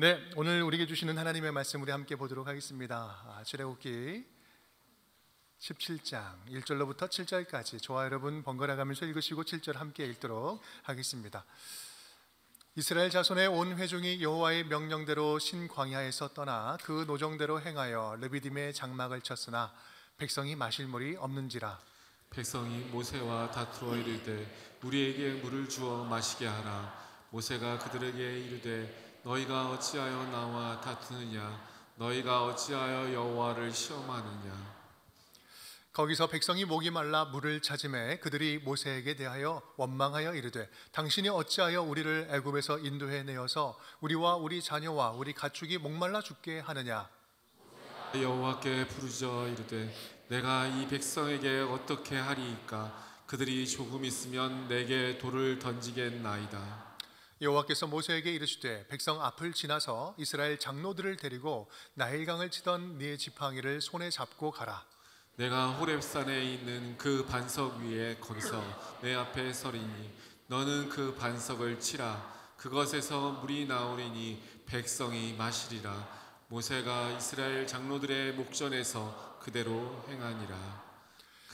네, 오늘 우리에게 주시는 하나님의 말씀 우리 함께 보도록 하겠습니다. 출애굽기 17장 1절로부터 7절까지 저와 여러분 번갈아 가면서 읽으시고 7절 함께 읽도록 하겠습니다. 이스라엘 자손의 온 회중이 여호와의 명령대로 신광야에서 떠나 그 노정대로 행하여 르비딤의 장막을 쳤으나 백성이 마실 물이 없는지라. 백성이 모세와 다투어 이르되 우리에게 물을 주어 마시게 하라. 모세가 그들에게 이르되 너희가 어찌하여 나와 다투느냐? 너희가 어찌하여 여호와를 시험하느냐? 거기서 백성이 목이 말라 물을 찾음에 그들이 모세에게 대하여 원망하여 이르되 당신이 어찌하여 우리를 애굽에서 인도해 내어서 우리와 우리 자녀와 우리 가축이 목말라 죽게 하느냐? 여호와께 부르짖어 이르되 내가 이 백성에게 어떻게 하리이까? 그들이 조금 있으면 내게 돌을 던지겠나이다. 여호와께서 모세에게 이르시되 백성 앞을 지나서 이스라엘 장로들을 데리고 나일강을 치던 네 지팡이를 손에 잡고 가라. 내가 호렙산에 있는 그 반석 위에 거기서 내 앞에 서리니 너는 그 반석을 치라. 그것에서 물이 나오리니 백성이 마시리라. 모세가 이스라엘 장로들의 목전에서 그대로 행하니라.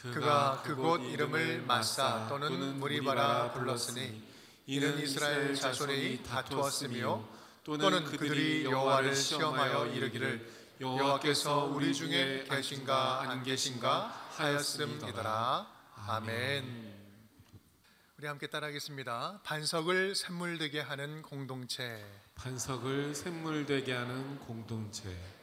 그가 그곳 이름을 마사 또는 무리바라 불렀으니 이는 이스라엘 자손이 다투었으며 또는 그들이 여호와를 시험하여 이르기를 여호와께서 우리 중에 계신가 안 계신가 하였음이더라. 아멘. 우리 함께 따라하겠습니다. 반석을 샘물되게 하는 공동체. 반석을 샘물되게 하는 공동체.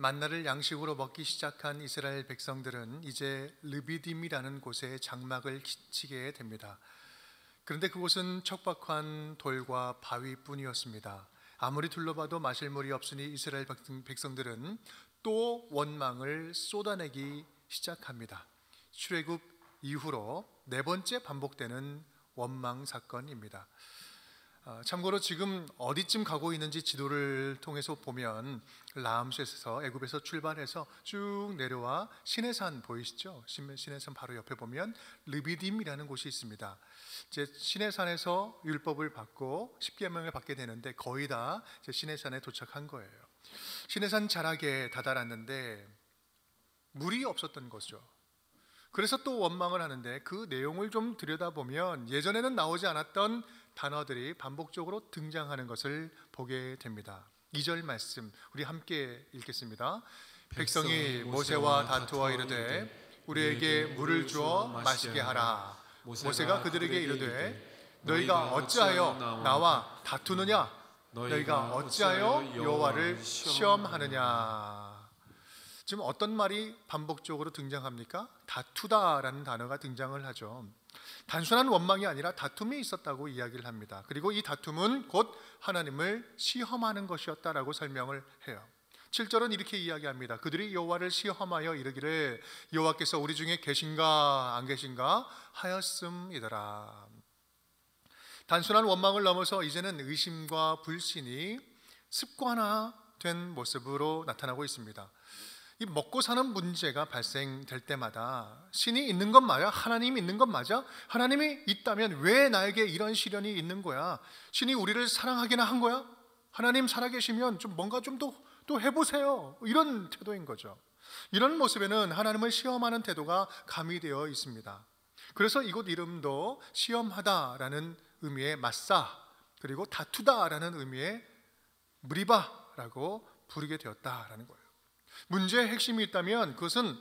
만나를 양식으로 먹기 시작한 이스라엘 백성들은 이제 르비딤이라는 곳에 장막을 치게 됩니다. 그런데 그곳은 척박한 돌과 바위뿐이었습니다. 아무리 둘러봐도 마실 물이 없으니 이스라엘 백성들은 또 원망을 쏟아내기 시작합니다. 출애굽 이후로 네 번째 반복되는 원망 사건입니다. 참고로 지금 어디쯤 가고 있는지 지도를 통해서 보면 라암셋에서 애굽에서 출발해서 쭉 내려와 시내산 보이시죠? 시내산 바로 옆에 보면 르비딤이라는 곳이 있습니다. 이제 시내산에서 율법을 받고 십계명을 받게 되는데 거의 다 이제 시내산에 도착한 거예요. 시내산 자락에 다다랐는데 물이 없었던 거죠. 그래서 또 원망을 하는데 그 내용을 좀 들여다보면 예전에는 나오지 않았던 단어들이 반복적으로 등장하는 것을 보게 됩니다. 2절 말씀 우리 함께 읽겠습니다. 백성이 모세와 다투어 이르되 우리에게 물을 주어 마시게 하라. 모세가 그들에게 이르되 너희가 어찌하여 나와 다투느냐? 너희가 어찌하여 여호와를 시험하느냐? 지금 어떤 말이 반복적으로 등장합니까? 다투다라는 단어가 등장을 하죠. 단순한 원망이 아니라 다툼이 있었다고 이야기를 합니다. 그리고 이 다툼은 곧 하나님을 시험하는 것이었다라고 설명을 해요. 7절은 이렇게 이야기합니다. 그들이 여호와를 시험하여 이르기를 여호와께서 우리 중에 계신가 안 계신가 하였음이더라. 단순한 원망을 넘어서 이제는 의심과 불신이 습관화된 모습으로 나타나고 있습니다. 이 먹고 사는 문제가 발생될 때마다 신이 있는 것 맞아? 하나님이 있는 것 맞아? 하나님이 있다면 왜 나에게 이런 시련이 있는 거야? 신이 우리를 사랑하기나 한 거야? 하나님 살아계시면 좀 뭔가 좀 또 해보세요. 이런 태도인 거죠. 이런 모습에는 하나님을 시험하는 태도가 가미되어 있습니다. 그래서 이곳 이름도 시험하다라는 의미의 마사 그리고 다투다라는 의미의 무리바라고 부르게 되었다라는 거예요. 문제의 핵심이 있다면 그것은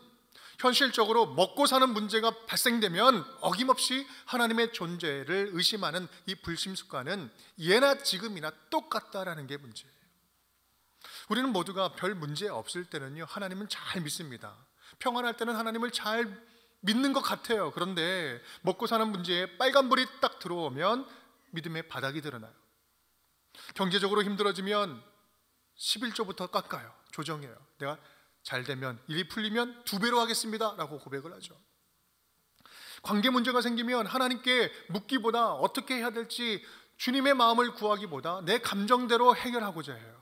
현실적으로 먹고 사는 문제가 발생되면 어김없이 하나님의 존재를 의심하는 이 불신 습관은 예나 지금이나 똑같다라는 게 문제예요. 우리는 모두가 별 문제 없을 때는요 하나님은 잘 믿습니다. 평안할 때는 하나님을 잘 믿는 것 같아요. 그런데 먹고 사는 문제에 빨간불이 딱 들어오면 믿음의 바닥이 드러나요. 경제적으로 힘들어지면 11조부터 깎아요. 조정해요. 내가 잘 되면 일이 풀리면 2배로 하겠습니다 라고 고백을 하죠. 관계 문제가 생기면 하나님께 묻기보다 어떻게 해야 될지 주님의 마음을 구하기보다 내 감정대로 해결하고자 해요.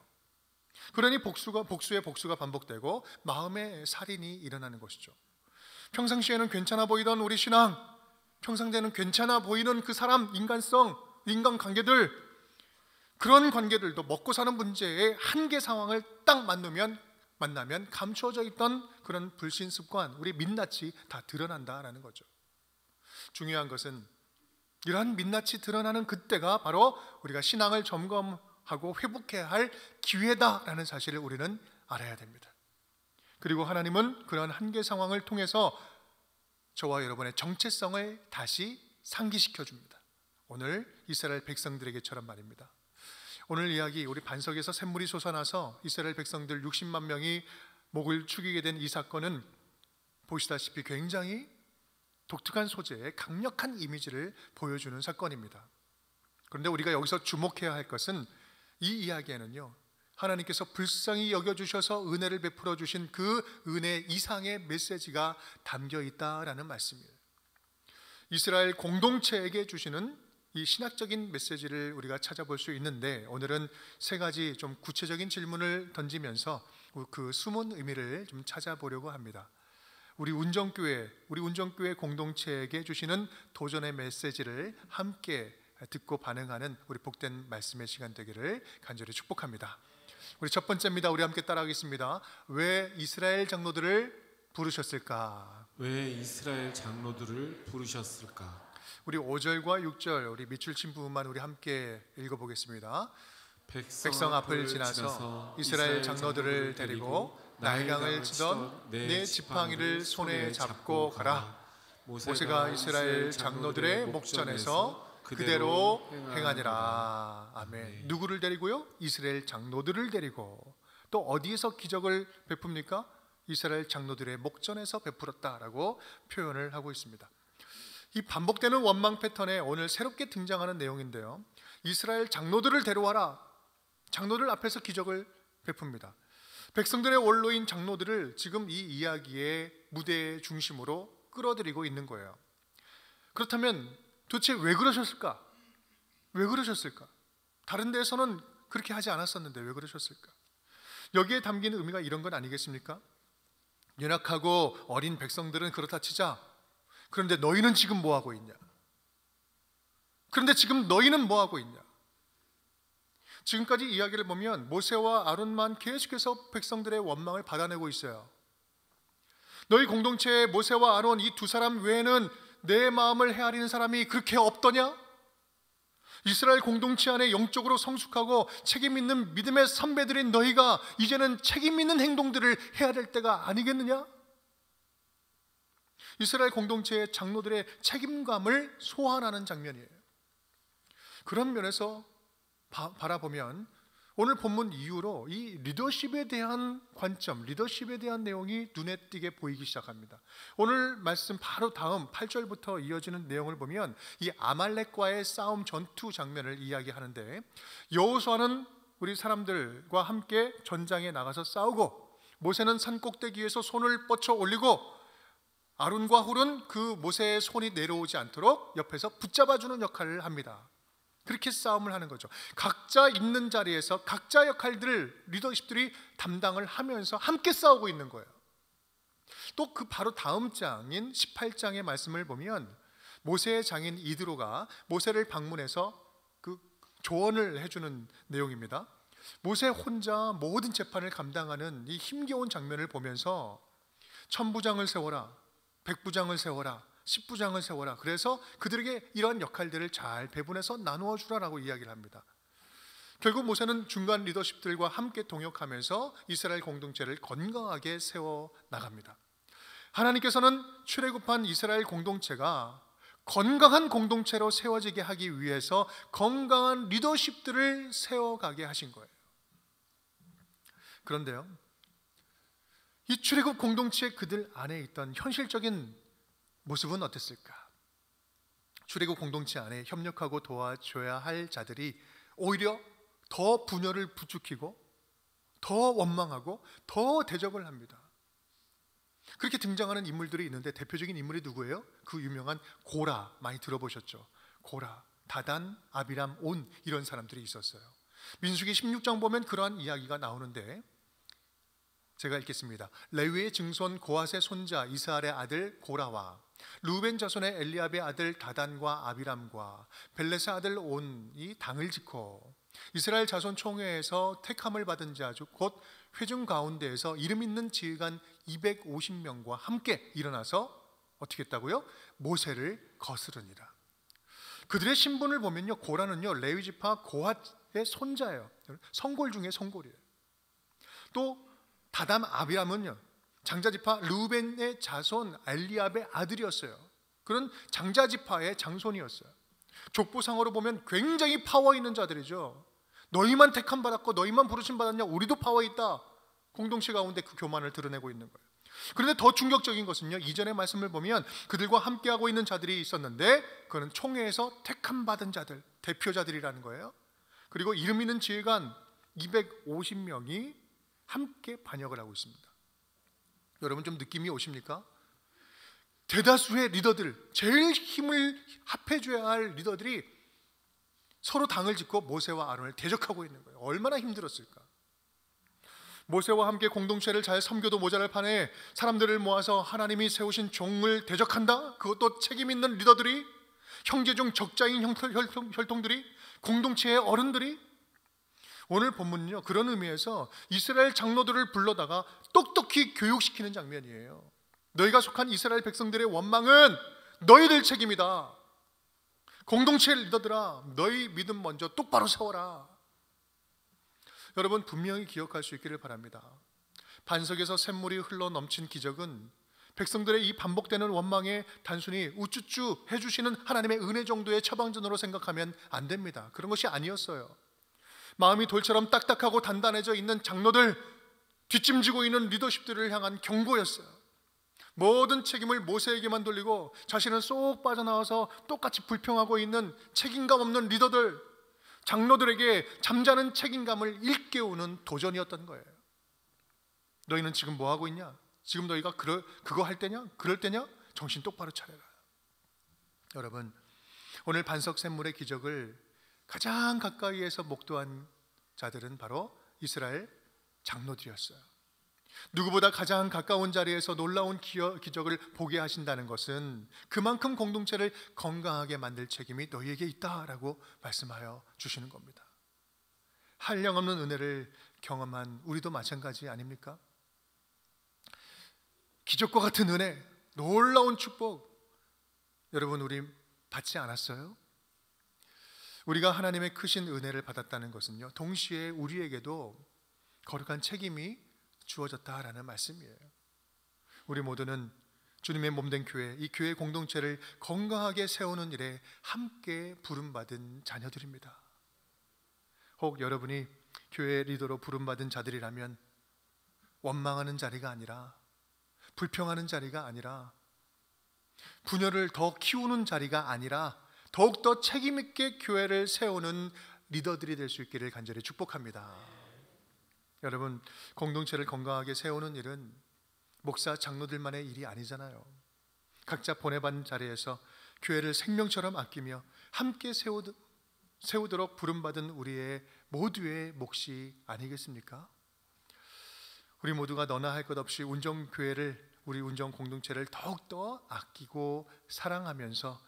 그러니 복수의 복수가 반복되고 마음의 살인이 일어나는 것이죠. 평상시에는 괜찮아 보이던 우리 신앙, 평상시에는 괜찮아 보이는 그 사람, 인간성, 인간관계들 그런 관계들도 먹고 사는 문제의 한계 상황을 딱 만나면 감추어져 있던 그런 불신 습관, 우리 민낯이 다 드러난다라는 거죠. 중요한 것은 이러한 민낯이 드러나는 그때가 바로 우리가 신앙을 점검하고 회복해야 할 기회다라는 사실을 우리는 알아야 됩니다. 그리고 하나님은 그러한 한계 상황을 통해서 저와 여러분의 정체성을 다시 상기시켜 줍니다. 오늘 이스라엘 백성들에게처럼 말입니다. 오늘 이야기, 우리 반석에서 샘물이 솟아나서 이스라엘 백성들 60만 명이 목을 축이게 된 이 사건은 보시다시피 굉장히 독특한 소재의 강력한 이미지를 보여주는 사건입니다. 그런데 우리가 여기서 주목해야 할 것은 이 이야기에는요, 하나님께서 불쌍히 여겨주셔서 은혜를 베풀어 주신 그 은혜 이상의 메시지가 담겨 있다라는 말씀이에요. 이스라엘 공동체에게 주시는 이 신학적인 메시지를 우리가 찾아볼 수 있는데, 오늘은 세 가지 좀 구체적인 질문을 던지면서 그 숨은 의미를 좀 찾아보려고 합니다. 우리 운정교회 공동체에게 주시는 도전의 메시지를 함께 듣고 반응하는 우리 복된 말씀의 시간 되기를 간절히 축복합니다. 우리 첫 번째입니다. 우리 함께 따라하겠습니다. 왜 이스라엘 장로들을 부르셨을까? 왜 이스라엘 장로들을 부르셨을까? 우리 5절과 6절 우리 밑줄 친 부분만 우리 함께 읽어보겠습니다. 백성 앞을 지나서 이스라엘 장로들을 데리고 나일강을 치던 네 지팡이를 손에 잡고 가라. 모세가 이스라엘 장로들의 목전에서 그대로 행하니라. 아멘. 누구를 데리고요? 이스라엘 장로들을 데리고. 또 어디에서 기적을 베풉니까? 이스라엘 장로들의 목전에서 베풀었다라고 표현을 하고 있습니다. 이 반복되는 원망 패턴에 오늘 새롭게 등장하는 내용인데요, 이스라엘 장로들을 데려와라. 장로들 앞에서 기적을 베풉니다. 백성들의 원로인 장로들을 지금 이 이야기의 무대의 중심으로 끌어들이고 있는 거예요. 그렇다면 도대체 왜 그러셨을까? 왜 그러셨을까? 다른 데에서는 그렇게 하지 않았었는데 왜 그러셨을까? 여기에 담긴 의미가 이런 건 아니겠습니까? 연약하고 어린 백성들은 그렇다 치자. 그런데 너희는 지금 뭐 하고 있냐? 그런데 지금 너희는 뭐 하고 있냐? 지금까지 이야기를 보면 모세와 아론만 계속해서 백성들의 원망을 받아내고 있어요. 너희 공동체에 모세와 아론 이 두 사람 외에는 내 마음을 헤아리는 사람이 그렇게 없더냐? 이스라엘 공동체 안에 영적으로 성숙하고 책임 있는 믿음의 선배들인 너희가 이제는 책임 있는 행동들을 해야 될 때가 아니겠느냐? 이스라엘 공동체의 장로들의 책임감을 소환하는 장면이에요. 그런 면에서 바라보면 오늘 본문 이후로 이 리더십에 대한 관점, 리더십에 대한 내용이 눈에 띄게 보이기 시작합니다. 오늘 말씀 바로 다음 8절부터 이어지는 내용을 보면 이 아말렉과의 싸움 전투 장면을 이야기하는데, 여호수아는 우리 사람들과 함께 전장에 나가서 싸우고, 모세는 산 꼭대기에서 손을 뻗쳐 올리고, 아론과 훌은 그 모세의 손이 내려오지 않도록 옆에서 붙잡아주는 역할을 합니다. 그렇게 싸움을 하는 거죠. 각자 있는 자리에서 각자 역할들을 리더십들이 담당을 하면서 함께 싸우고 있는 거예요. 또 그 바로 다음 장인 18장의 말씀을 보면 모세의 장인 이드로가 모세를 방문해서 그 조언을 해주는 내용입니다. 모세 혼자 모든 재판을 감당하는 이 힘겨운 장면을 보면서 천부장을 세워라, 백부장을 세워라, 십부장을 세워라. 그래서 그들에게 이러한 역할들을 잘 배분해서 나누어 주라라고 이야기를 합니다. 결국 모세는 중간 리더십들과 함께 동역하면서 이스라엘 공동체를 건강하게 세워 나갑니다. 하나님께서는 출애굽한 이스라엘 공동체가 건강한 공동체로 세워지게 하기 위해서 건강한 리더십들을 세워가게 하신 거예요. 그런데요, 이 출애굽 공동체 그들 안에 있던 현실적인 모습은 어땠을까? 출애굽 공동체 안에 협력하고 도와줘야 할 자들이 오히려 더 분열을 부추기고 더 원망하고 더 대적을 합니다. 그렇게 등장하는 인물들이 있는데 대표적인 인물이 누구예요? 그 유명한 고라, 많이 들어보셨죠? 고라, 다단, 아비람, 온, 이런 사람들이 있었어요. 민수기 16장 보면 그러한 이야기가 나오는데 제가 읽겠습니다. 레위의 증손 고핫의 손자 이스라엘의 아들 고라와 루벤 자손의 엘리압의 아들 다단과 아비람과 벨렛의 아들 온이 당을 짓고 이스라엘 자손 총회에서 택함을 받은 자 곧 회중 가운데에서 이름 있는 지휘관 250명과 함께 일어나서 어떻게 했다고요? 모세를 거스르니라. 그들의 신분을 보면요, 고라는요 레위 지파 고핫의 손자예요. 성골 중에 성골이에요. 또 다담 아비람은요 장자 지파 르우벤의 자손 엘리압의 아들이었어요. 그런 장자 지파의 장손이었어요. 족보상으로 보면 굉장히 파워 있는 자들이죠. 너희만 택함 받았고 너희만 부르심 받았냐? 우리도 파워 있다. 공동체 가운데 그 교만을 드러내고 있는 거예요. 그런데 더 충격적인 것은요, 이전의 말씀을 보면 그들과 함께하고 있는 자들이 있었는데 그는 총회에서 택함 받은 자들, 대표자들이라는 거예요. 그리고 이름 있는 지휘관 250명이 함께 반역을 하고 있습니다. 여러분 좀 느낌이 오십니까? 대다수의 리더들, 제일 힘을 합해줘야 할 리더들이 서로 당을 짓고 모세와 아론을 대적하고 있는 거예요. 얼마나 힘들었을까? 모세와 함께 공동체를 잘 섬겨도 모자랄 판에 사람들을 모아서 하나님이 세우신 종을 대적한다? 그것도 책임 있는 리더들이, 형제 중 적자인 혈통들이, 공동체의 어른들이. 오늘 본문은요 그런 의미에서 이스라엘 장로들을 불러다가 똑똑히 교육시키는 장면이에요. 너희가 속한 이스라엘 백성들의 원망은 너희들 책임이다. 공동체 리더들아, 너희 믿음 먼저 똑바로 세워라. 여러분 분명히 기억할 수 있기를 바랍니다. 반석에서 샘물이 흘러 넘친 기적은 백성들의 이 반복되는 원망에 단순히 우쭈쭈 해주시는 하나님의 은혜 정도의 처방전으로 생각하면 안 됩니다. 그런 것이 아니었어요. 마음이 돌처럼 딱딱하고 단단해져 있는 장로들, 뒷짐지고 있는 리더십들을 향한 경고였어요. 모든 책임을 모세에게만 돌리고 자신은 쏙 빠져나와서 똑같이 불평하고 있는 책임감 없는 리더들, 장로들에게 잠자는 책임감을 일깨우는 도전이었던 거예요. 너희는 지금 뭐 하고 있냐? 지금 너희가 그거 할 때냐? 그럴 때냐? 정신 똑바로 차려라. 여러분, 오늘 반석 샘물의 기적을 가장 가까이에서 목도한 자들은 바로 이스라엘 장로들이었어요. 누구보다 가장 가까운 자리에서 놀라운 기적을 보게 하신다는 것은 그만큼 공동체를 건강하게 만들 책임이 너희에게 있다라고 말씀하여 주시는 겁니다. 한량없는 은혜를 경험한 우리도 마찬가지 아닙니까? 기적과 같은 은혜, 놀라운 축복, 여러분 우리 받지 않았어요? 우리가 하나님의 크신 은혜를 받았다는 것은요 동시에 우리에게도 거룩한 책임이 주어졌다라는 말씀이에요. 우리 모두는 주님의 몸된 교회, 이 교회 공동체를 건강하게 세우는 일에 함께 부름받은 자녀들입니다. 혹 여러분이 교회 리더로 부름받은 자들이라면 원망하는 자리가 아니라, 불평하는 자리가 아니라, 분열을 더 키우는 자리가 아니라 더욱더 책임 있게 교회를 세우는 리더들이 될 수 있기를 간절히 축복합니다. 여러분, 공동체를 건강하게 세우는 일은 목사 장로들만의 일이 아니잖아요. 각자 보내받은 자리에서 교회를 생명처럼 아끼며 함께 세우도록 부름받은 우리의 모두의 몫이 아니겠습니까? 우리 모두가 너나 할 것 없이 운정교회를, 우리 운정 공동체를 더욱더 아끼고 사랑하면서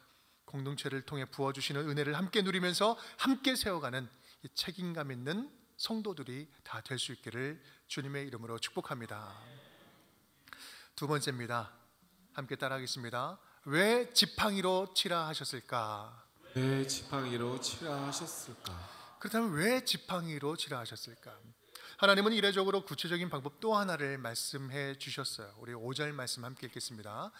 공동체를 통해 부어주시는 은혜를 함께 누리면서 함께 세워가는 이 책임감 있는 성도들이 다 될 수 있기를 주님의 이름으로 축복합니다. 두 번째입니다. 함께 따라하겠습니다. 왜 지팡이로 치라 하셨을까? 왜 지팡이로 치라 하셨을까? 그렇다면 왜 지팡이로 치라 하셨을까? 하나님은 이례적으로 구체적인 방법 또 하나를 말씀해 주셨어요. 우리 5절 말씀 함께 읽겠습니다.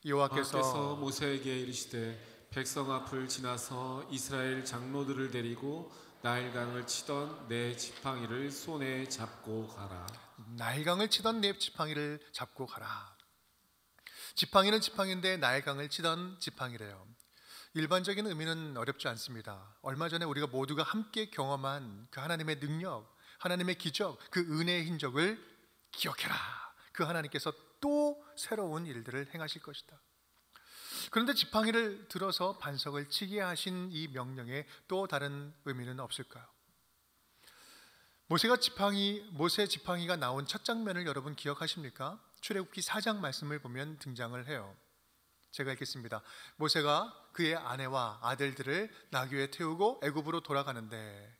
여호와께서 모세에게 이르시되 백성 앞을 지나서 이스라엘 장로들을 데리고 나일강을 치던 내 지팡이를 손에 잡고 가라. 나일강을 치던 내 지팡이를 잡고 가라. 지팡이는 지팡이인데 나일강을 치던 지팡이래요. 일반적인 의미는 어렵지 않습니다. 얼마 전에 우리가 모두가 함께 경험한 그 하나님의 능력, 하나님의 기적, 그 은혜의 hin적을 기억해라. 그 하나님께서 또 새로운 일들을 행하실 것이다. 그런데 지팡이를 들어서 반석을 치게 하신 이 명령에 또 다른 의미는 없을까요? 모세 지팡이가 나온 첫 장면을 여러분 기억하십니까? 출애굽기 4장 말씀을 보면 등장을 해요. 제가 읽겠습니다. 모세가 그의 아내와 아들들을 나귀에 태우고 애굽으로 돌아가는데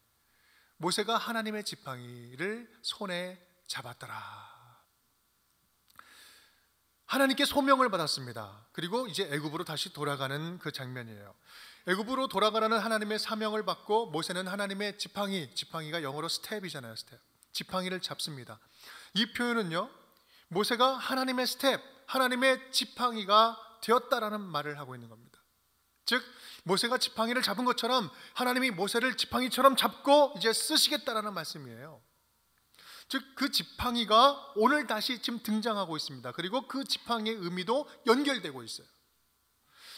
모세가 하나님의 지팡이를 손에 잡았더라. 하나님께 소명을 받았습니다. 그리고 이제 애굽으로 다시 돌아가는 그 장면이에요. 애굽으로 돌아가라는 하나님의 사명을 받고 모세는 하나님의 지팡이가 영어로 스텝이잖아요. 스텝. 지팡이를 잡습니다. 이 표현은요, 모세가 하나님의 스텝, 하나님의 지팡이가 되었다라는 말을 하고 있는 겁니다. 즉 모세가 지팡이를 잡은 것처럼 하나님이 모세를 지팡이처럼 잡고 이제 쓰시겠다라는 말씀이에요. 즉 그 지팡이가 오늘 다시 지금 등장하고 있습니다. 그리고 그 지팡이의 의미도 연결되고 있어요.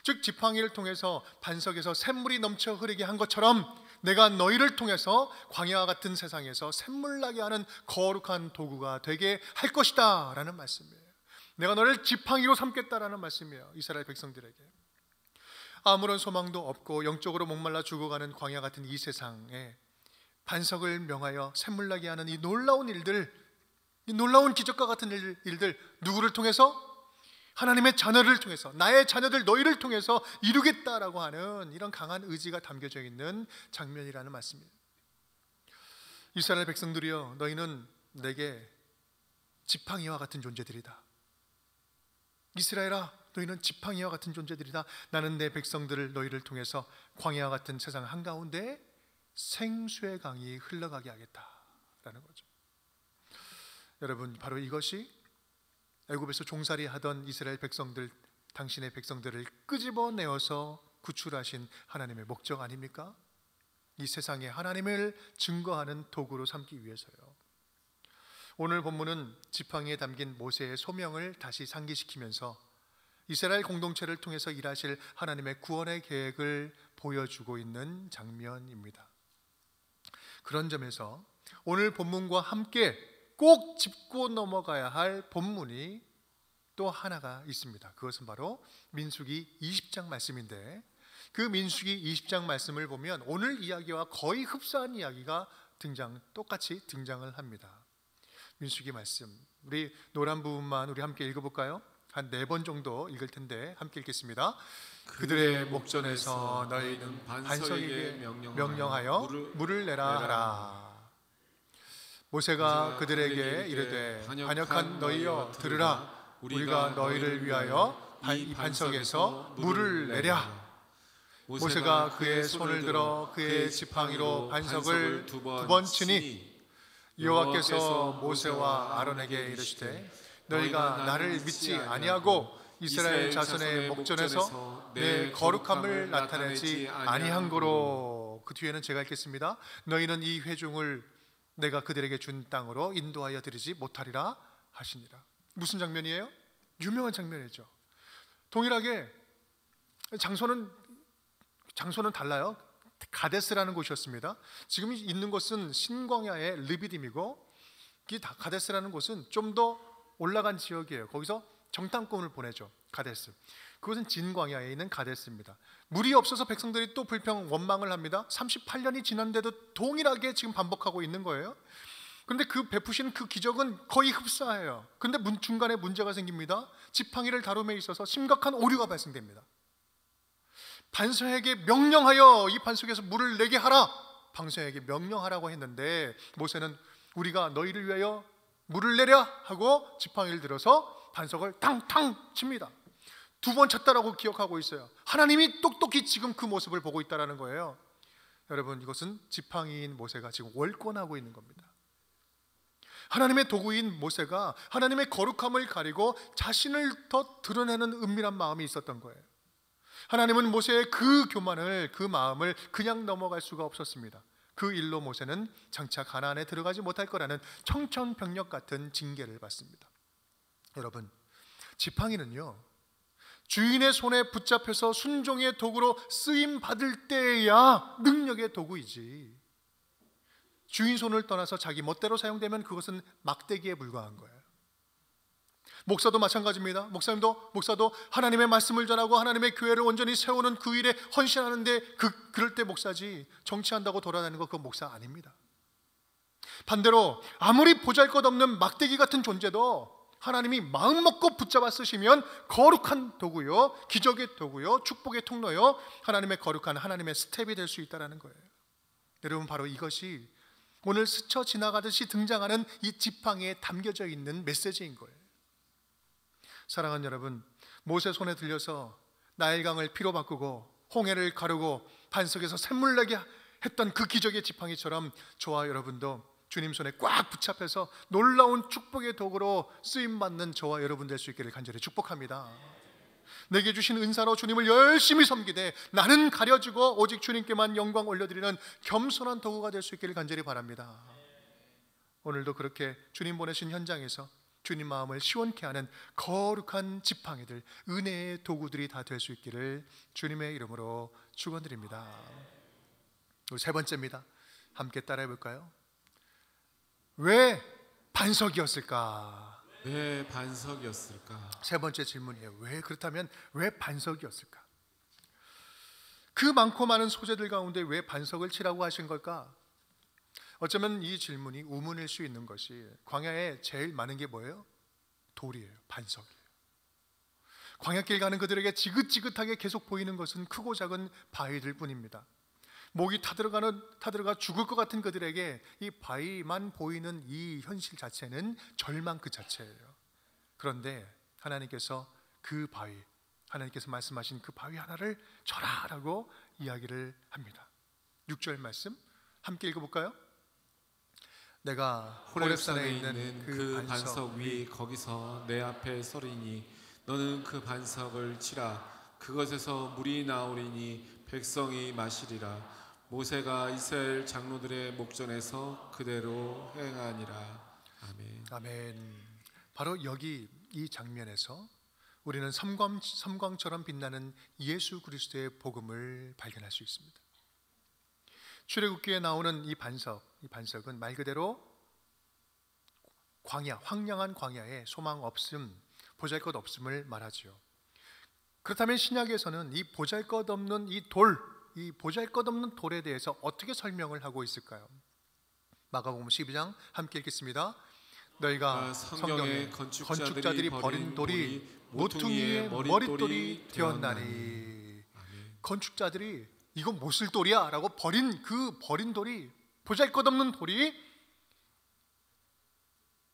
즉 지팡이를 통해서 반석에서 샘물이 넘쳐 흐르게 한 것처럼 내가 너희를 통해서 광야와 같은 세상에서 샘물 나게 하는 거룩한 도구가 되게 할 것이다 라는 말씀이에요. 내가 너를 지팡이로 삼겠다라는 말씀이에요. 이스라엘 백성들에게. 아무런 소망도 없고 영적으로 목말라 죽어가는 광야 같은 이 세상에 반석을 명하여 샘물나게 하는 이 놀라운 일들, 이 놀라운 기적과 같은 일들 누구를 통해서? 하나님의 자녀를 통해서, 나의 자녀들 너희를 통해서 이루겠다라고 하는 이런 강한 의지가 담겨져 있는 장면이라는 말씀이에요. 이스라엘 백성들이여, 너희는 내게 지팡이와 같은 존재들이다. 이스라엘아, 너희는 지팡이와 같은 존재들이다. 나는 내 백성들을 너희를 통해서 광야와 같은 세상 한가운데 생수의 강이 흘러가게 하겠다라는 거죠. 여러분, 바로 이것이 애굽에서 종살이 하던 이스라엘 백성들, 당신의 백성들을 끄집어내어서 구출하신 하나님의 목적 아닙니까? 이 세상에 하나님을 증거하는 도구로 삼기 위해서요. 오늘 본문은 지팡이에 담긴 모세의 소명을 다시 상기시키면서 이스라엘 공동체를 통해서 일하실 하나님의 구원의 계획을 보여주고 있는 장면입니다. 그런 점에서 오늘 본문과 함께 꼭 짚고 넘어가야 할 본문이 또 하나가 있습니다. 그것은 바로 민수기 20장 말씀인데, 그 민수기 20장 말씀을 보면 오늘 이야기와 거의 흡사한 이야기가 똑같이 등장을 합니다. 민수기 말씀, 우리 노란 부분만 우리 함께 읽어볼까요? 한 4번 정도 읽을 텐데 함께 읽겠습니다. 그들의 목전에서 너희는 반석에게 명령하여 물을 내라 하라. 모세가 그들에게 이르되, 반역한 너희여 들으라. 우리가 너희를 위하여 이 반석에서 물을 내랴. 모세가 그의 손을 들어 그의 지팡이로 반석을 두 번 치니 여호와께서 모세와 아론에게 이르시되, 너희가 나를 믿지 아니하고 이스라엘 자손의 목전에서 내 거룩함을 나타내지 아니한 거로. 그 뒤에는 제가 읽겠습니다. 너희는 이 회중을 내가 그들에게 준 땅으로 인도하여 드리지 못하리라 하시니라. 무슨 장면이에요? 유명한 장면이죠. 동일하게 장소는 달라요. 가데스라는 곳이었습니다. 지금 있는 곳은 신광야의 르비딤이고, 이 가데스라는 곳은 좀 더 올라간 지역이에요. 거기서 정탐꾼을 보내죠. 가데스. 그것은 진광야에 있는 가데스입니다. 물이 없어서 백성들이 또 원망을 합니다. 38년이 지났는데도 동일하게 지금 반복하고 있는 거예요. 그런데 그 베푸신 그 기적은 거의 흡사해요. 그런데 중간에 문제가 생깁니다. 지팡이를 다룸에 있어서 심각한 오류가 발생됩니다. 반석에게 명령하여 이 반석에서 물을 내게 하라. 반석에게 명령하라고 했는데 모세는 우리가 너희를 위하여 물을 내려 하고 지팡이를 들어서 반석을 탕탕 칩니다. 2번 쳤다라고 기억하고 있어요. 하나님이 똑똑히 지금 그 모습을 보고 있다는 거예요. 여러분, 이것은 지팡이인 모세가 지금 월권하고 있는 겁니다. 하나님의 도구인 모세가 하나님의 거룩함을 가리고 자신을 더 드러내는 은밀한 마음이 있었던 거예요. 하나님은 모세의 그 교만을, 그 마음을 그냥 넘어갈 수가 없었습니다. 그 일로 모세는 장차 가나안에 들어가지 못할 거라는 청천벽력 같은 징계를 받습니다. 여러분, 지팡이는요, 주인의 손에 붙잡혀서 순종의 도구로 쓰임 받을 때야 능력의 도구이지, 주인 손을 떠나서 자기 멋대로 사용되면 그것은 막대기에 불과한 거예요. 목사도 마찬가지입니다. 목사도 하나님의 말씀을 전하고 하나님의 교회를 온전히 세우는 그 일에 헌신하는데 그럴 때 목사지, 정치한다고 돌아다니는 거 그건 목사 아닙니다. 반대로 아무리 보잘것없는 막대기 같은 존재도 하나님이 마음 먹고 붙잡아 쓰시면 거룩한 도구요, 기적의 도구요, 축복의 통로요, 하나님의 거룩한 하나님의 스텝이 될 수 있다는 거예요. 여러분, 바로 이것이 오늘 스쳐 지나가듯이 등장하는 이 지팡이에 담겨져 있는 메시지인 거예요. 사랑하는 여러분, 모세 손에 들려서 나일강을 피로 바꾸고 홍해를 가르고 반석에서 샘물 내게 했던 그 기적의 지팡이처럼 저와 여러분도 주님 손에 꽉 붙잡혀서 놀라운 축복의 도구로 쓰임받는 저와 여러분 될 수 있기를 간절히 축복합니다. 내게 주신 은사로 주님을 열심히 섬기되 나는 가려지고 오직 주님께만 영광 올려드리는 겸손한 도구가 될 수 있기를 간절히 바랍니다. 오늘도 그렇게 주님 보내신 현장에서 주님 마음을 시원케 하는 거룩한 지팡이들, 은혜의 도구들이 다 될 수 있기를 주님의 이름으로 축원드립니다. 세 번째입니다. 함께 따라해 볼까요? 왜 반석이었을까? 왜 반석이었을까? 세 번째 질문이에요. 왜, 그렇다면 왜 반석이었을까? 그 많고 많은 소재들 가운데 왜 반석을 치라고 하신 걸까? 어쩌면 이 질문이 우문일 수 있는 것이, 광야에 제일 많은 게 뭐예요? 돌이에요. 반석이에요. 광야길 가는 그들에게 지긋지긋하게 계속 보이는 것은 크고 작은 바위들 뿐입니다. 목이 타들어가 죽을 것 같은 그들에게 이 바위만 보이는 이 현실 자체는 절망 그 자체예요. 그런데 하나님께서 그 바위, 하나님께서 말씀하신 그 바위 하나를 쳐라라고 이야기를 합니다. 6절 말씀 함께 읽어볼까요? 내가 호렙산에 있는 그 반석 위 거기서 내 앞에 서리니 너는 그 반석을 치라. 그것에서 물이 나오리니 백성이 마시리라. 모세가 이스라엘 장로들의 목전에서 그대로 행하니라. 아멘. 아멘. 바로 여기 이 장면에서 우리는 섬광처럼 빛나는 예수 그리스도의 복음을 발견할 수 있습니다. 출애굽기에 나오는 이 반석은 말 그대로 광야, 황량한 광야에 소망 없음, 보잘것 없음을 말하지요. 그렇다면 신약에서는 이 보잘것없는 이 보잘것없는 돌에 대해서 어떻게 설명을 하고 있을까요? 마가복음 12장 함께 읽겠습니다. 너희가 성경에 건축자들이 버린 돌이 모퉁이의 머릿돌이 되었나니. 건축자들이 이거 못쓸 돌이야 라고 버린 돌이, 보잘것없는 돌이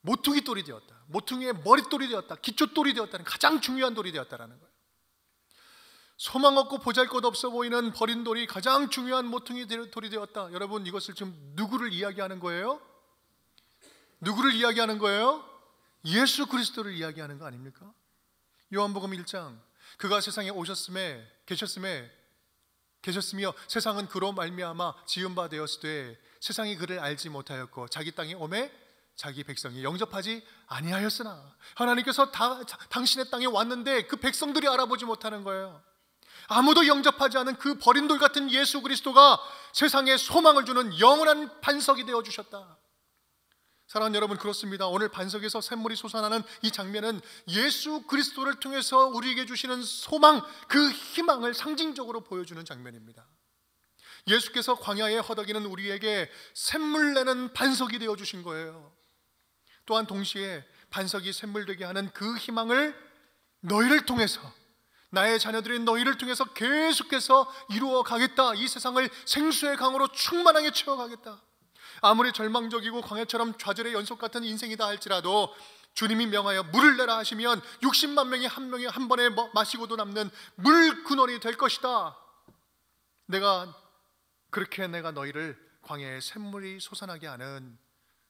모퉁이 돌이 되었다, 모퉁이의 머릿돌이 되었다, 기초돌이 되었다는, 가장 중요한 돌이 되었다라는 거예요. 소망 없고 보잘것없어 보이는 버린 돌이 가장 중요한 모퉁이 돌이 되었다. 여러분, 이것을 지금 누구를 이야기하는 거예요? 누구를 이야기하는 거예요? 예수 그리스도를 이야기하는 거 아닙니까? 요한복음 1장, 그가 세상에 계셨으며 세상은 그로 말미암아 지은 바 되었으되 세상이 그를 알지 못하였고 자기 땅에 오매 자기 백성이 영접하지 아니하였으나. 하나님께서 당신의 땅에 왔는데 그 백성들이 알아보지 못하는 거예요. 아무도 영접하지 않은 그 버린 돌 같은 예수 그리스도가 세상에 소망을 주는 영원한 반석이 되어 주셨다. 사랑하는 여러분, 그렇습니다. 오늘 반석에서 샘물이 솟아나는 이 장면은 예수 그리스도를 통해서 우리에게 주시는 소망, 그 희망을 상징적으로 보여주는 장면입니다. 예수께서 광야에 허덕이는 우리에게 샘물 내는 반석이 되어 주신 거예요. 또한 동시에 반석이 샘물 되게 하는 그 희망을 너희를 통해서, 나의 자녀들인 너희를 통해서 계속해서 이루어 가겠다. 이 세상을 생수의 강으로 충만하게 채워가겠다. 아무리 절망적이고 광야처럼 좌절의 연속 같은 인생이다 할지라도 주님이 명하여 물을 내라 하시면 60만 명이 한 번에 마시고도 남는 물 근원이 될 것이다. 내가 너희를 광야에 샘물이 솟아나게 하는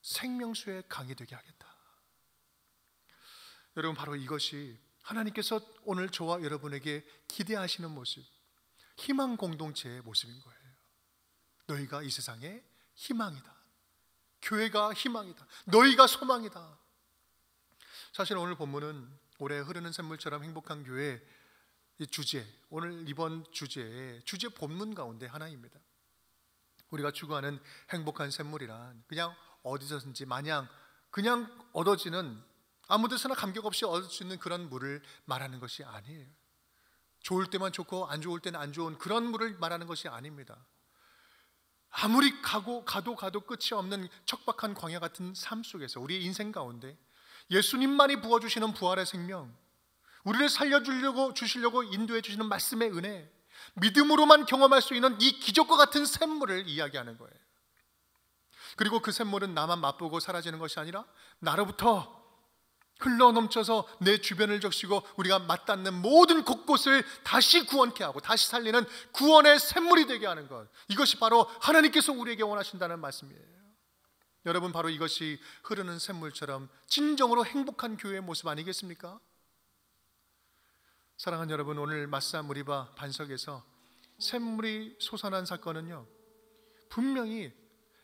생명수의 강이 되게 하겠다. 여러분, 바로 이것이 하나님께서 오늘 저와 여러분에게 기대하시는 모습, 희망 공동체의 모습인 거예요. 너희가 이 세상의 희망이다. 교회가 희망이다. 너희가 소망이다. 사실 오늘 본문은 올해 흐르는 샘물처럼 행복한 교회 이 주제, 오늘 이번 주제 본문 가운데 하나입니다. 우리가 추구하는 행복한 샘물이란 그냥 어디서든지 마냥 그냥 얻어지는, 아무 데서나 감격 없이 얻을 수 있는 그런 물을 말하는 것이 아니에요. 좋을 때만 좋고 안 좋을 때는 안 좋은 그런 물을 말하는 것이 아닙니다. 아무리 가도 끝이 없는 척박한 광야 같은 삶 속에서 우리의 인생 가운데 예수님만이 부어주시는 부활의 생명, 우리를 주시려고 인도해 주시는 말씀의 은혜, 믿음으로만 경험할 수 있는 이 기적과 같은 샘물을 이야기하는 거예요. 그리고 그 샘물은 나만 맛보고 사라지는 것이 아니라 나로부터 흘러넘쳐서 내 주변을 적시고 우리가 맞닿는 모든 곳곳을 다시 구원케 하고 다시 살리는 구원의 샘물이 되게 하는 것, 이것이 바로 하나님께서 우리에게 원하신다는 말씀이에요. 여러분, 바로 이것이 흐르는 샘물처럼 진정으로 행복한 교회의 모습 아니겠습니까? 사랑하는 여러분, 오늘 마사 무리바 반석에서 샘물이 솟아난 사건은요, 분명히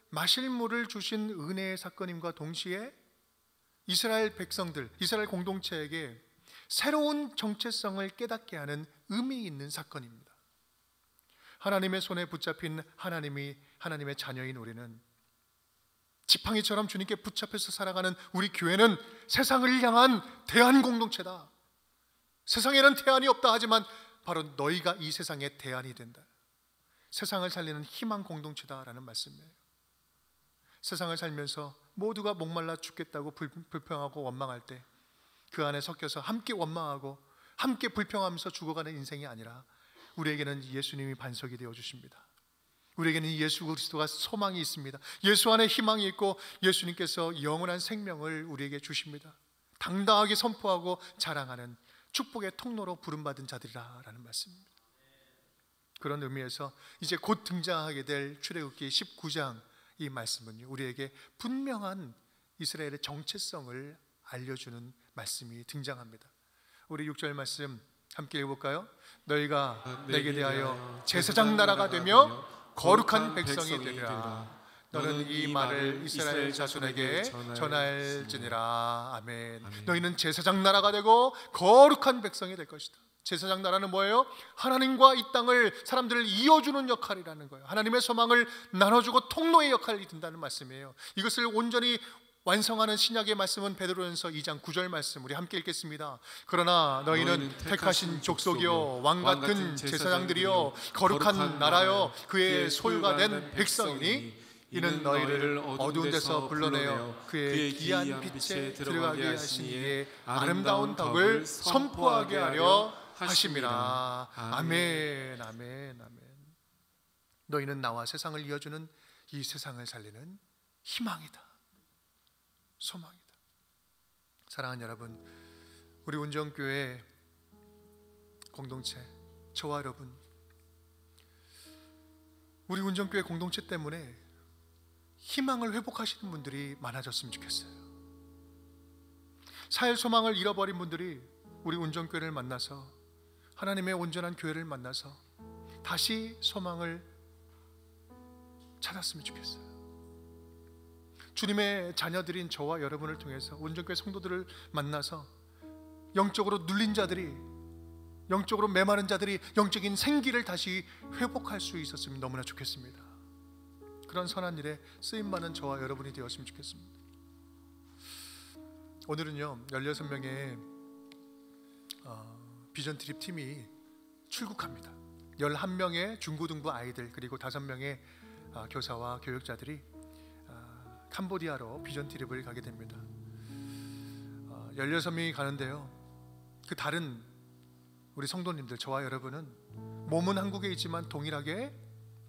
마실 물을 주신 은혜의 사건임과 동시에 이스라엘 백성들, 이스라엘 공동체에게 새로운 정체성을 깨닫게 하는 의미 있는 사건입니다. 하나님의 손에 붙잡힌 하나님의 자녀인 우리는, 지팡이처럼 주님께 붙잡혀서 살아가는 우리 교회는 세상을 향한 대안 공동체다. 세상에는 대안이 없다 하지만 바로 너희가 이 세상의 대안이 된다. 세상을 살리는 희망 공동체다라는 말씀이에요. 세상을 살면서 모두가 목말라 죽겠다고 불평하고 원망할 때 그 안에 섞여서 함께 원망하고 함께 불평하면서 죽어가는 인생이 아니라 우리에게는 예수님이 반석이 되어 주십니다. 우리에게는 예수 그리스도가 소망이 있습니다. 예수 안에 희망이 있고 예수님께서 영원한 생명을 우리에게 주십니다. 당당하게 선포하고 자랑하는 축복의 통로로 부름받은 자들이라는 말씀입니다. 그런 의미에서 이제 곧 등장하게 될 출애굽기 19장 이 말씀은 우리에게 분명한 이스라엘의 정체성을 알려주는 말씀이 등장합니다. 우리 6절 말씀 함께 읽어볼까요? 너희가 내게 대하여 제사장 나라가 되며 거룩한 백성이 되리라. 너는 이 말을 이스라엘 자손에게 전할지니라. 아멘. 너희는 제사장 나라가 되고 거룩한 백성이 될 것이다. 제사장 나라는 뭐예요? 하나님과 이 땅을, 사람들을 이어주는 역할이라는 거예요. 하나님의 소망을 나눠주고 통로의 역할이 된다는 말씀이에요. 이것을 온전히 완성하는 신약의 말씀은 베드로전서 2장 9절 말씀, 우리 함께 읽겠습니다. 그러나 너희는 택하신 족속이요 왕같은 제사장들이요 거룩한 나라요 그의 소유가 된 백성이니 이는 너희를 어두운 데서 불러내어 그의 귀한 빛에 들어가게 하신 이의 아름다운 덕을 선포하게 하려 하심이라. 아멘, 아멘, 아멘. 너희는 나와 세상을 이어주는 이 세상을 살리는 희망이다, 소망이다. 사랑하는 여러분, 우리 운정교회 공동체, 저와 여러분, 우리 운정교회 공동체 때문에 희망을 회복하시는 분들이 많아졌으면 좋겠어요. 사회 소망을 잃어버린 분들이 우리 운정교회를 만나서, 하나님의 온전한 교회를 만나서 다시 소망을 찾았으면 좋겠어요. 주님의 자녀들인 저와 여러분을 통해서 운정교회 성도들을 만나서 영적으로 눌린 자들이, 영적으로 메마른 자들이 영적인 생기를 다시 회복할 수 있었으면 너무나 좋겠습니다. 그런 선한 일에 쓰임받는 저와 여러분이 되었으면 좋겠습니다. 오늘은요 16명의 비전 트립 팀이 출국합니다. 11명의 중고등부 아이들 그리고 5명의 교사와 교육자들이 캄보디아로 비전 트립을 가게 됩니다. 16명이 가는데요, 그 다른 우리 성도님들, 저와 여러분은 몸은 한국에 있지만 동일하게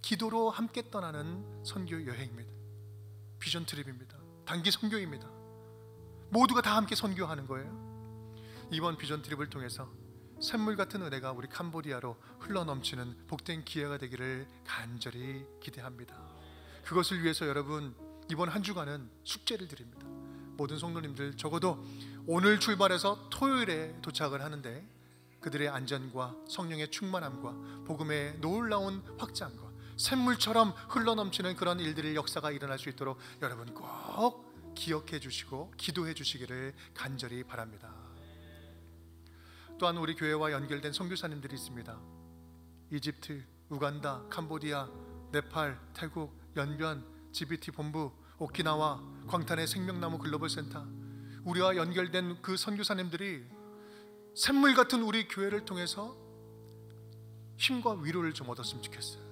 기도로 함께 떠나는 선교 여행입니다. 비전 트립입니다. 단기 선교입니다. 모두가 다 함께 선교하는 거예요. 이번 비전 트립을 통해서 샘물 같은 은혜가 우리 캄보디아로 흘러넘치는 복된 기회가 되기를 간절히 기대합니다. 그것을 위해서 여러분, 이번 한 주간은 숙제를 드립니다. 모든 성도님들 적어도 오늘 출발해서 토요일에 도착을 하는데 그들의 안전과 성령의 충만함과 복음의 놀라운 확장과 샘물처럼 흘러넘치는 그런 일들의 역사가 일어날 수 있도록 여러분 꼭 기억해 주시고 기도해 주시기를 간절히 바랍니다. 또한 우리 교회와 연결된 선교사님들이 있습니다. 이집트, 우간다, 캄보디아, 네팔, 태국, 연변, GBT 본부, 오키나와, 광탄의 생명나무 글로벌 센터, 우리와 연결된 그 선교사님들이 샘물 같은 우리 교회를 통해서 힘과 위로를 좀 얻었으면 좋겠어요.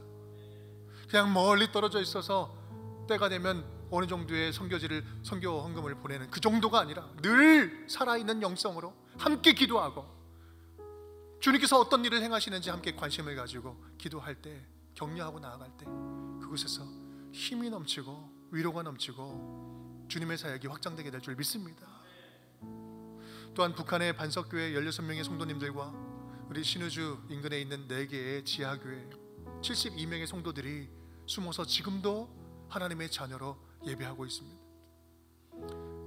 그냥 멀리 떨어져 있어서 때가 되면 어느 정도의 선교 헌금을 보내는 그 정도가 아니라 늘 살아있는 영성으로 함께 기도하고 주님께서 어떤 일을 행하시는지 함께 관심을 가지고 기도할 때, 격려하고 나아갈 때 그곳에서 힘이 넘치고 위로가 넘치고 주님의 사역이 확장되게 될 줄 믿습니다. 또한 북한의 반석교회 16명의 성도님들과 우리 신우주 인근에 있는 4개의 지하교회 72명의 성도들이 숨어서 지금도 하나님의 자녀로 예배하고 있습니다.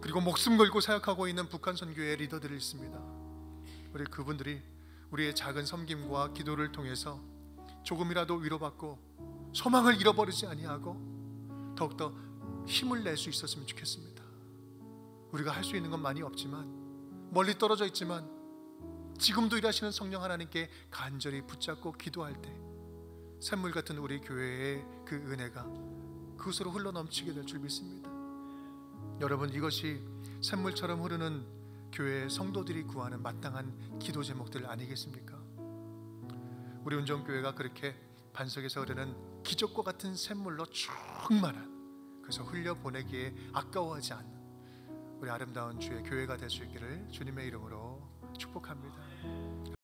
그리고 목숨 걸고 사역하고 있는 북한 선교회 리더들이 있습니다. 우리 그분들이 우리의 작은 섬김과 기도를 통해서 조금이라도 위로받고 소망을 잃어버리지 아니하고 더욱더 힘을 낼 수 있었으면 좋겠습니다. 우리가 할 수 있는 건 많이 없지만, 멀리 떨어져 있지만 지금도 일하시는 성령 하나님께 간절히 붙잡고 기도할 때 샘물 같은 우리 교회의 그 은혜가 그것으로 흘러넘치게 될 줄 믿습니다. 여러분, 이것이 샘물처럼 흐르는 교회의 성도들이 구하는 마땅한 기도 제목들 아니겠습니까? 우리 운정교회가 그렇게 반석에서 흐르는 기적과 같은 샘물로 충만한, 그래서 흘려보내기에 아까워하지 않는 우리 아름다운 주의 교회가 될 수 있기를 주님의 이름으로 축복합니다.